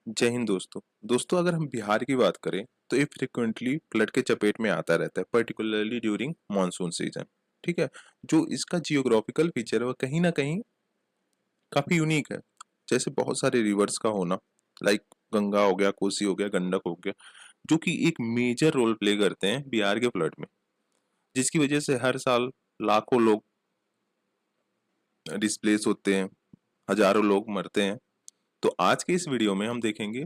जय हिंद दोस्तों। अगर हम बिहार की बात करें तो ये फ्रिक्वेंटली फ्लड के चपेट में आता रहता है, पर्टिकुलरली ड्यूरिंग मानसून सीजन। ठीक है। जो इसका जियोग्राफिकल फीचर है वो कहीं ना कहीं काफी यूनिक है। जैसे बहुत सारे रिवर्स का होना, लाइक गंगा हो गया, कोसी हो गया, गंडक हो गया, जो कि एक मेजर रोल प्ले करते हैं बिहार के फ्लड में, जिसकी वजह से हर साल लाखों लोग डिस्प्लेस होते हैं, हजारों लोग मरते हैं। तो आज के इस वीडियो में हम देखेंगे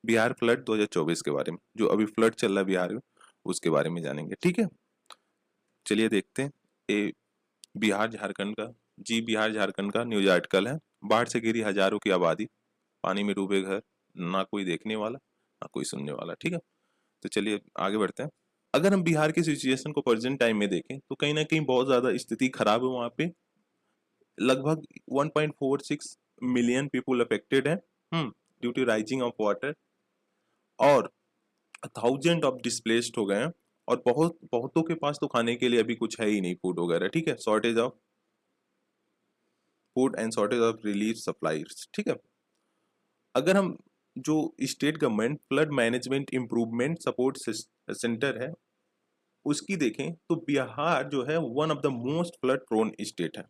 बिहार फ्लड 2024 के बारे में। जो अभी फ्लड चल रहा है बिहार में, उसके बारे में जानेंगे। ठीक है, चलिए देखते हैं। ये बिहार झारखंड का, जी बिहार झारखंड का न्यूज आर्टिकल है। बाढ़ से घिरी हजारों की आबादी, पानी में डूबे घर, ना कोई देखने वाला ना कोई सुनने वाला। ठीक है, तो चलिए आगे बढ़ते हैं। अगर हम बिहार की सिचुएशन को प्रेजेंट टाइम में देखें तो कहीं ना कहीं बहुत ज्यादा स्थिति खराब है वहां पे। लगभग 1.46 मिलियन पीपुल अफेक्टेड है due to rising of water, और थाउजेंड ऑफ डिस्प्लेस्ड हो गए हैं। और बहुतों के पास तो खाने के लिए अभी कुछ है ही नहीं, फूड वगैरह। ठीक है, shortage of food and shortage of relief supplies. ठीक है। अगर हम जो state government flood management improvement support centre है उसकी देखें तो बिहार जो है one of the most flood prone state है।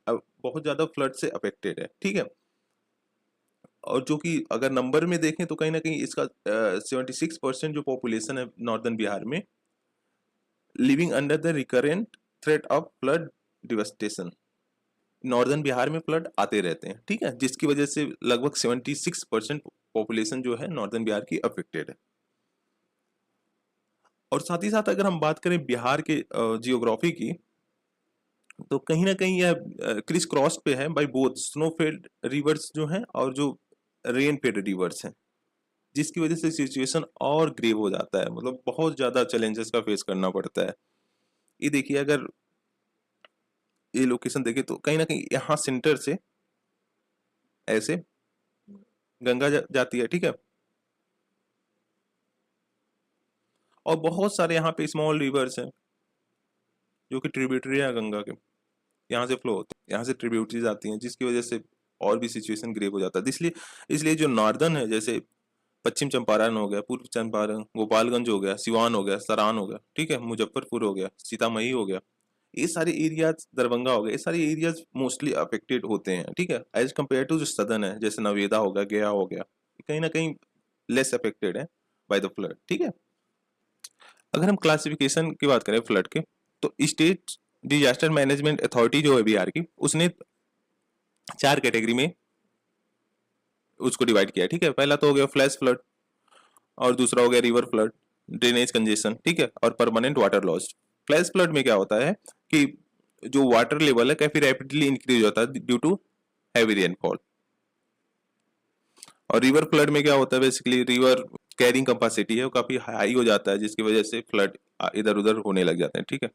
अब बहुत ज्यादा फ्लड से अफेक्टेड है। ठीक है। और जो कि अगर नंबर में देखें तो कहीं ना कहीं इसका 76% जो पॉपुलेशन है नॉर्दर्न बिहार में living under the recurrent threat of flood devastation. Northern Bihar में फ्लड आते रहते हैं। ठीक है, जिसकी वजह से लगभग 76% पॉपुलेशन जो है नॉर्दर्न बिहार की अफेक्टेड है। और साथ ही साथ अगर हम बात करें बिहार के जियोग्राफी की, तो कहीं ना कहीं यह क्रिस क्रॉस पे है by both snow fed rivers जो हैं और जो रेन फेड रिवर्स हैं, जिसकी वजह से सिचुएशन और ग्रेव हो जाता है। मतलब बहुत ज्यादा चैलेंजेस का फेस करना पड़ता है। ये देखिए, अगर ये लोकेशन देखे तो कहीं ना कहीं यहाँ सेंटर से ऐसे गंगा जाती है। ठीक है। और बहुत सारे यहाँ पे स्मॉल रिवर्स हैं जो कि ट्रिब्यूटरी है गंगा के, यहाँ से फ्लो होते हैं, यहाँ से ट्रिब्यूटरीज आती हैं, जिसकी वजह से और भी सिचुएशन ग्रेव हो जाता है। इसलिए इसलिए जो नॉर्दर्न है, जैसे पश्चिम चंपारण हो गया, पूर्व चंपारण, गोपालगंज हो गया, सिवान हो गया, सरान हो गया, ठीक है, मुजफ्फरपुर हो गया, सीतामढ़ी हो गया, ये सारे एरियाज, दरभंगा हो गया, ये सारे एरियाज मोस्टली अफेक्टेड होते हैं। ठीक है, एज कम्पेयर टू जो सदर्न है, जैसे नवेदा हो गया, गया हो गया, कहीं ना कहीं लेस अफेक्टेड है बाय द फ्लड। ठीक है। अगर हम क्लासिफिकेशन की बात करें फ्लड के, तो स्टेट डिजास्टर मैनेजमेंट अथॉरिटी जो है बिहार की, उसने 4 कैटेगरी में उसको डिवाइड किया है। ठीक है, पहला तो हो गया फ्लैश फ्लड, और दूसरा हो गया रिवर फ्लड, ड्रेनेज कंजेशन, ठीक है, और permanent water loss. Flash flood में क्या होता है कि जो वाटर लेवल है काफी रैपिडली इंक्रीज होता है ड्यू टू हैवी रेनफॉल। और रिवर फ्लड में क्या होता है, बेसिकली रिवर कैरिंग कैपेसिटी है वो काफी हाई हो जाता है, जिसकी वजह से फ्लड इधर उधर होने लग जाते हैं। ठीक है।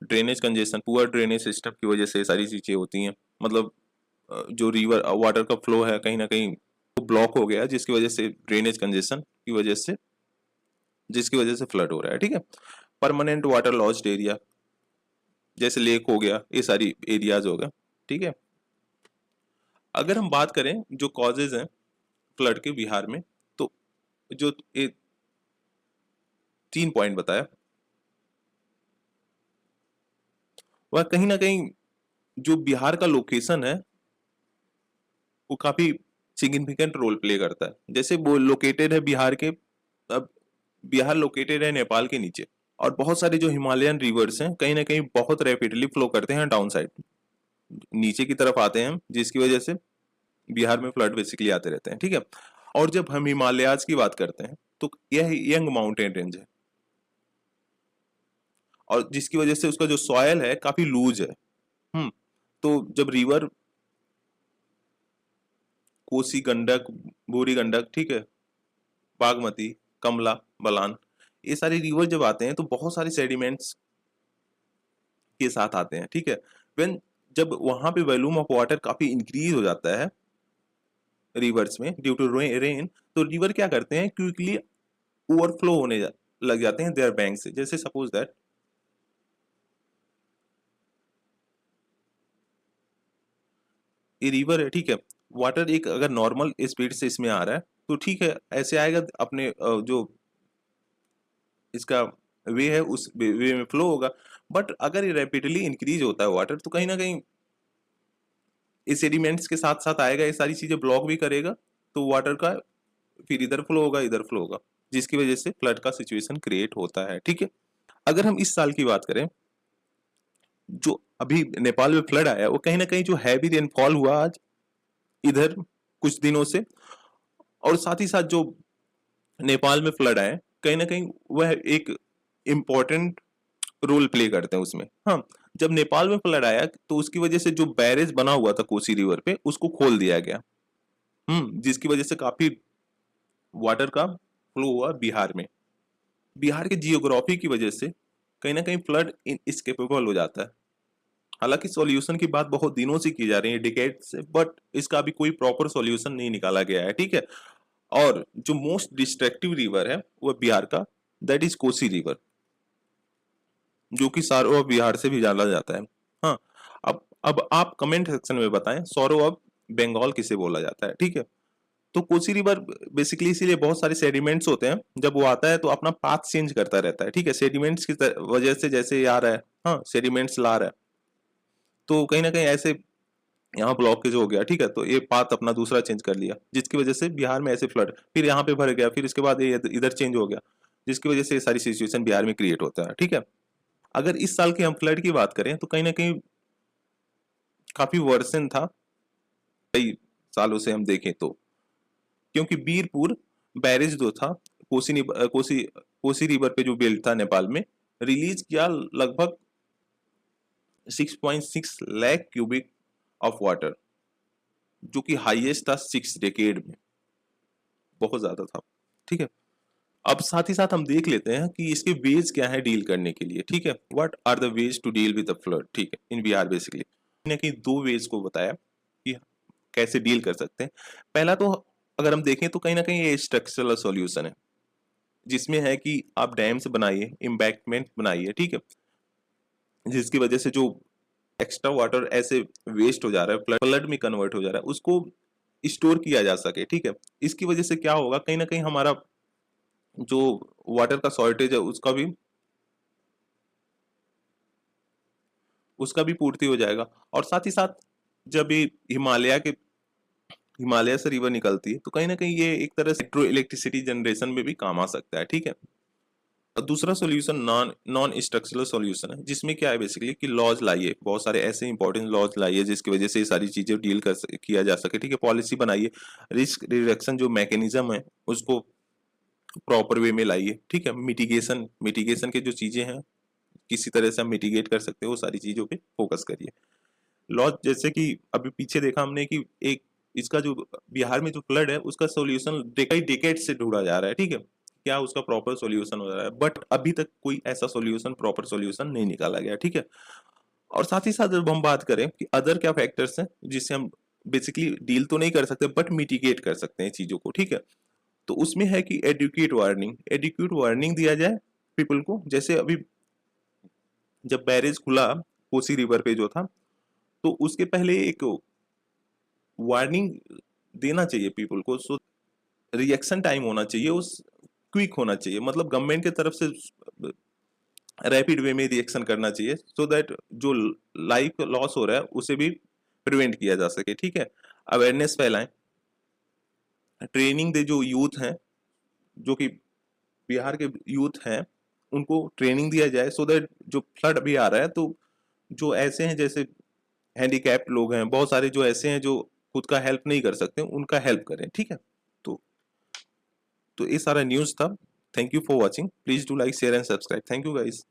Drainage congestion, poor drainage system की वजह से सारी चीजें होती हैं। मतलब जो रिवर वाटर का फ्लो है कहीं ना कहीं ब्लॉक हो गया, जिसकी वजह से ड्रेनेज कंजेशन की वजह से, जिसकी वजह से फ्लड हो रहा है। ठीक है। परमानेंट वाटर लॉस्ड एरिया, जैसे लेक हो गया, ये सारी एरियाज हो गए। ठीक है। अगर हम बात करें जो कॉजेज हैं फ्लड के बिहार में, तो जो ये 3 पॉइंट बताया, वह कहीं ना कहीं जो बिहार का लोकेशन है वो काफी सिग्निफिकेंट रोल प्ले करता है। जैसे वो लोकेटेड है बिहार के, अब बिहार लोकेटेड है नेपाल के नीचे, और बहुत सारे जो हिमालयन रिवर्स हैं कहीं ना कहीं बहुत रैपिडली फ्लो करते हैं डाउन साइड, नीचे की तरफ आते हैं, जिसकी वजह से बिहार में फ्लड बेसिकली आते रहते हैं। ठीक है। और जब हम हिमालयाज की बात करते हैं तो यह यंग माउंटेन रेंज है, और जिसकी वजह से उसका जो सॉयल है काफी लूज है। हम्म तो जब रिवर कोसी, गंडक, बूढ़ी गंडक, ठीक है, बागमती, कमला, बलान, ये सारे रिवर जब आते हैं तो बहुत सारे सेडिमेंट्स के साथ आते हैं। ठीक है। वेन जब वहां पे वॉल्यूम ऑफ वाटर काफी इंक्रीज हो जाता है रिवर्स में ड्यू टू रेन, तो रिवर क्या करते हैं, क्विकली ओवरफ्लो होने लग जाते हैं देयर बैंक से। जैसे सपोज दैट ये रिवर है, ठीक है, वाटर एक अगर नॉर्मल स्पीड से इसमें आ रहा है तो ठीक है, ऐसे आएगा अपने जो इसका वे है उस वे में फ्लो होगा। बट अगर ये रैपिडली इंक्रीज होता है वाटर तो कहीं ना कहीं इस सेडिमेंट्स के साथ साथ आएगा, ये सारी चीजें ब्लॉक भी करेगा, तो वाटर का फिर इधर फ्लो होगा इधर फ्लो होगा, जिसकी वजह से फ्लड का सिचुएशन क्रिएट होता है। ठीक है, अगर हम इस साल की बात करें, जो अभी नेपाल में फ्लड आया वो कहीं ना कहीं जो हैवी रेनफॉल हुआ आज इधर कुछ दिनों से, और साथ ही साथ जो नेपाल में फ्लड आए कहीं ना कहीं वह एक इम्पोर्टेंट रोल प्ले करते हैं उसमें। हाँ, जब नेपाल में फ्लड आया तो उसकी वजह से जो बैरेज बना हुआ था कोसी रिवर पे उसको खोल दिया गया, जिसकी वजह से काफी वाटर का फ्लो हुआ बिहार में। बिहार के जियोग्राफी की वजह से कहीं ना कहीं फ्लड इनएस्केपेबल हो जाता है। हालांकि सॉल्यूशन की बात बहुत दिनों से की जा रही है, डिकेड से, बट इसका अभी कोई प्रॉपर सॉल्यूशन नहीं निकाला गया है। ठीक है, और जो मोस्ट डिस्ट्रक्टिव रिवर है वो बिहार का, दैट इज कोसी रिवर, जो कि सारो ऑफ बिहार से भी जाना जाता है। हाँ, अब आप कमेंट सेक्शन में बताएं सारो ऑफ बंगाल किसे बोला जाता है। ठीक है, तो कोसी रिवर बेसिकली इसीलिए बहुत सारे सेडिमेंट्स होते हैं, जब वो आता है तो अपना पाथ चेंज करता रहता है। ठीक है, सेडिमेंट्स की वजह से जैसे ये आ रहा है, हाँ सेडिमेंट्स ला रहा है, तो कहीं ना कहीं ऐसे यहाँ ब्लॉकेज हो गया। ठीक है, तो ये पाथ अपना दूसरा चेंज कर लिया, जिसकी वजह से बिहार में ऐसे फ्लड, फिर यहाँ पे भर गया, फिर इसके बाद ये इधर चेंज हो गया, जिसकी वजह से ये सारी सिचुएशन बिहार में क्रिएट होता है। ठीक है, अगर इस साल के हम फ्लड की बात करें तो कहीं ना कहीं काफी वर्सन था कई सालों से हम देखें तो, क्योंकि बीरपुर बैरेज जो था कोसी रिवर पे जो बिल्ड था नेपाल में, रिलीज किया लगभग 6.6 लाख क्यूबिक ऑफ वाटर, जो कि हाईएस्ट था 6 डेकेड में, बहुत ज्यादा था। ठीक है, अब साथ ही साथ हम देख लेते हैं कि इसके वेज क्या है डील करने के लिए। ठीक है, what are the ways to deal with the flood. ठीक है, इन बिहार बेसिकली ने कि दो वेज को बताया कि कैसे डील कर सकते हैं। पहला तो अगर हम देखें तो कहीं ना कहीं ये स्ट्रक्चरल सॉल्यूशन है, जिसमें है कि आप डैम्स बनाइए, एम्बैंकमेंट बनाइए। ठीक है, जिसकी वजह से जो एक्स्ट्रा वाटर ऐसे वेस्ट हो जा रहा है, फ्लड में कन्वर्ट हो जा रहा है, उसको स्टोर किया जा सके। ठीक है, इसकी वजह से क्या होगा, कहीं ना कहीं हमारा जो वाटर का शॉर्टेज है उसका भी पूर्ति हो जाएगा। और साथ ही साथ जब ये हिमालय से रिवर निकलती है तो कहीं ना कहीं ये एक तरह से हाइड्रो इलेक्ट्रिसिटी जनरेशन में भी काम आ सकता है। ठीक है, और दूसरा सॉल्यूशन नॉन स्ट्रक्चरल सॉल्यूशन है, जिसमें क्या है बेसिकली कि लॉज लाइए, बहुत सारे ऐसे इंपॉर्टेंट लॉज लाइए जिसकी वजह से ये सारी चीजें डील किया जा सके। ठीक है, पॉलिसी बनाइए, रिस्क रिडक्शन जो मैकेनिज्म है उसको प्रॉपर वे में लाइए। ठीक है, मिटिगेशन के जो चीजें हैं किसी तरह से हम मिटिगेट कर सकते हो, वो सारी चीजों पे फोकस करिए। लॉज जैसे कि अभी पीछे देखा हमने कि एक इसका जो बिहार में जो फ्लड है उसका सॉल्यूशन कई डेकेड से ढूंढा जा रहा है। ठीक है, क्या उसका प्रॉपर सॉल्यूशन हो रहा है, बट अभी तक कोई ऐसा सॉल्यूशन, प्रॉपर सॉल्यूशन नहीं निकाला गया। ठीक है, और साथ ही साथ जब हम बात करें कि अदर क्या फैक्टर्स हैं जिससे हम बेसिकली डील तो नहीं कर सकते बट मिटिगेट कर सकते हैं चीजों को। ठीक है, तो उसमें है कि एडुकेट वार्निंग दिया जाए पीपल को। जैसे अभी जब बैरेज खुला कोसी रिवर पे जो था, तो उसके पहले एक वार्निंग देना चाहिए पीपल को, सो रिएक्शन टाइम होना चाहिए उस क्विक होना चाहिए, मतलब गवर्नमेंट की तरफ से रैपिड वे में रिएक्शन करना चाहिए, सो दैट जो लाइफ लॉस हो रहा है उसे भी प्रिवेंट किया जा सके। ठीक है, अवेयरनेस फैलाएं, ट्रेनिंग दे जो यूथ हैं, जो कि बिहार के यूथ हैं, उनको ट्रेनिंग दिया जाए, सो दैट जो फ्लड अभी आ रहा है तो जो ऐसे हैं जैसे हैंडीकैप्ड लोग हैं, बहुत सारे जो ऐसे हैं जो खुद का हेल्प नहीं कर सकते, उनका हेल्प करें। ठीक है, तो ये सारा न्यूज़ था। Thank you for watching, please do like share and subscribe. Thank you guys.